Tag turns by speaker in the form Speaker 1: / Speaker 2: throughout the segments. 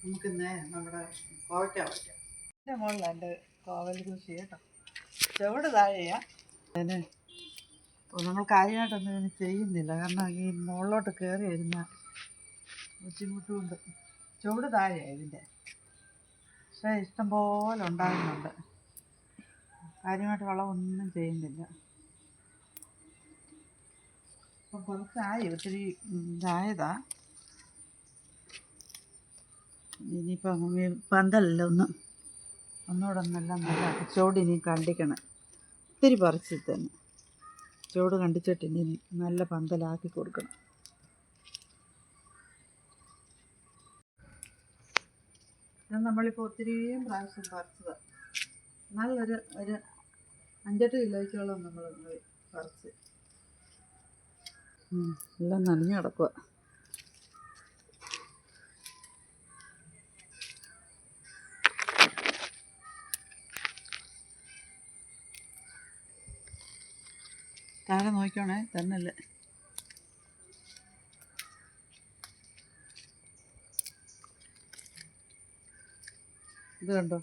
Speaker 1: നമുക്കിന്ന് നമ്മുടെ കോവയ്ക്ക വയ്ക്കാം. എൻ്റെ മുകളിൽ എൻ്റെ കോവൽ കൃഷി കേട്ടോ. ചുവട് താഴെയാ. അതിന് നമ്മൾ കാര്യമായിട്ടൊന്നും ഇതിന് ചെയ്യുന്നില്ല, കാരണം ഈ മുകളിലോട്ട് കയറി വരുന്ന ബുദ്ധിമുട്ടുകൊണ്ട്. ചുവട് താഴെയാണ് ഇതിൻ്റെ, പക്ഷേ ഇഷ്ടംപോലെ ഉണ്ടാകുന്നുണ്ട്. കാര്യമായിട്ട് വളമൊന്നും ചെയ്യുന്നില്ല. അപ്പം കുറച്ചായി, ഒത്തിരി ഇതായതാ. ഇനിയിപ്പം പന്തലല്ല, ഒന്നുകൂടെ ഒന്നെല്ലാം നല്ല ചുവട് ഇനി കണ്ടിക്കണം. ഒത്തിരി പറിച്ച് തന്നെ ചുവട് കണ്ടിച്ചിട്ട് ഇനി നല്ല പന്തലാക്കി കൊടുക്കണം. ഇത് നമ്മളിപ്പോൾ ഒത്തിരിയും പ്രാവശ്യം പറിച്ചതാണ്. നല്ലൊരു 5-8 കിലോയ്ക്കോളം നമ്മൾ പറിച്ച്. എല്ലാം നനഞ്ഞു കിടക്കുക. താഴെ നോക്കണേ തന്നല്ലേ. ഇത് കണ്ടോ,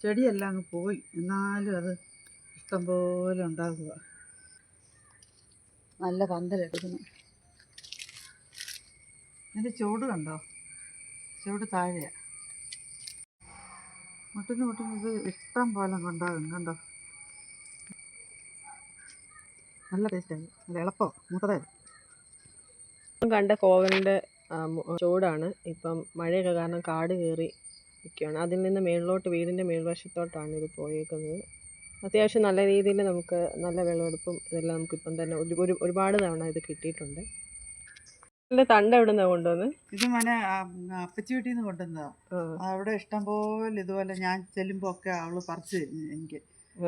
Speaker 1: ചെടിയെല്ലാം അങ്ങ് പോയി, എന്നാലും അത് ഇഷ്ടംപോലെ ഉണ്ടാകുക. നല്ല പന്തലെടുക്കണം. ഇതിൻ്റെ ചുവട് കണ്ടോ, ചുവട് താഴെയാണ്. മുട്ടിന് ഇത് ഇഷ്ടം പോലെ ഉണ്ടാകും കണ്ടോ. നല്ല ടേസ്റ്റായി, നല്ല എളുപ്പം മൂത്രേ.
Speaker 2: കണ്ട കോവലിൻ്റെ ചൂടാണ്. ഇപ്പം മഴയൊക്കെ കാരണം കാട് കയറി നിൽക്കുകയാണ്. അതിൽ നിന്ന് മേളിലോട്ട്, വീടിൻ്റെ മേൽവശത്തോട്ടാണ് ഇത് പോയേക്കുന്നത്. അത്യാവശ്യം നല്ല രീതിയിൽ നമുക്ക് നല്ല വിളവെടുപ്പും ഇതെല്ലാം നമുക്കിപ്പം തന്നെ ഒരുപാട് തവണ ഇത് കിട്ടിയിട്ടുണ്ട്. ഇതിൻ്റെ തണ്ട് എവിടെ നിന്നാണ് കൊണ്ടുവന്ന്?
Speaker 1: ഇത് മനെ അപ്പച്ചി വീട്ടിൽ നിന്ന് കൊണ്ടുവന്നതാണ്. അവിടെ ഇഷ്ടംപോലെ ഇതുപോലെ ഞാൻ ചെല്ലുമ്പോൾ ഒക്കെ അവള് പറിച്ച് തരുന്നു എനിക്ക്.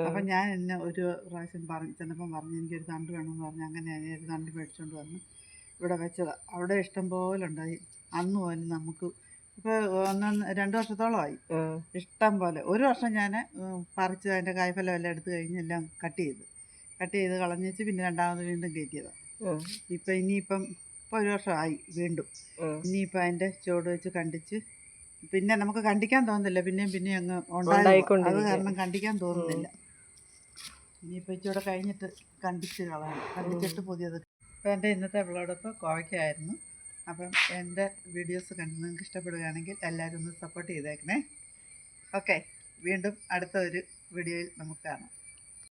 Speaker 1: അപ്പം ഞാൻ എന്നെ ഒരു പ്രാവശ്യം ചെന്നപ്പം പറഞ്ഞു എനിക്കൊരു തണ്ട് വേണമെന്ന് പറഞ്ഞു. അങ്ങനെ ഒരു തണ്ട് മേടിച്ചുകൊണ്ട് വന്ന് ഇവിടെ വെച്ചതാണ്. അവിടെ ഇഷ്ടംപോലെ ഉണ്ടായി. അന്ന് പോലും നമുക്ക് ഇപ്പോൾ 1-2 വർഷത്തോളമായി ഇഷ്ടം പോലെ. ഒരു വർഷം ഞാൻ പറിച്ച് അതിൻ്റെ കായ്ഫലം എല്ലാം എടുത്തു കഴിഞ്ഞ് എല്ലാം കട്ട് ചെയ്ത് കളഞ്ഞേച്ച് പിന്നെ രണ്ടാമത് വീണ്ടും കയറ്റിയതാണ്. ഇനിയിപ്പം 1 വർഷമായി വീണ്ടും. ഇനിയിപ്പോൾ അതിൻ്റെ ചുവട് വെച്ച് കണ്ടിച്ച് പിന്നെ നമുക്ക് കണ്ടിക്കാൻ തോന്നുന്നില്ല, പിന്നെയും അങ്ങ് ഉണ്ടായിക്കൊണ്ട്, അത് കാരണം കണ്ടിക്കാൻ തോന്നുന്നില്ല. ഇനിയിപ്പോൾ ഇച്ചിരി കഴിഞ്ഞിട്ട് കണ്ടിച്ച് കളയണം, കണ്ടിച്ചിട്ട് പുതിയത്. അപ്പോൾ എൻ്റെ ഇന്നത്തെ വിളവെടുപ്പ് കോവയ്ക്കായിരുന്നു. അപ്പം എൻ്റെ വീഡിയോസ് കണ്ട് നിങ്ങൾക്ക് ഇഷ്ടപ്പെടുകയാണെങ്കിൽ എല്ലാവരും ഒന്ന് സപ്പോർട്ട് ചെയ്തേക്കണേ. ഓക്കെ, വീണ്ടും അടുത്ത ഒരു വീഡിയോയിൽ നമുക്ക് കാണാം.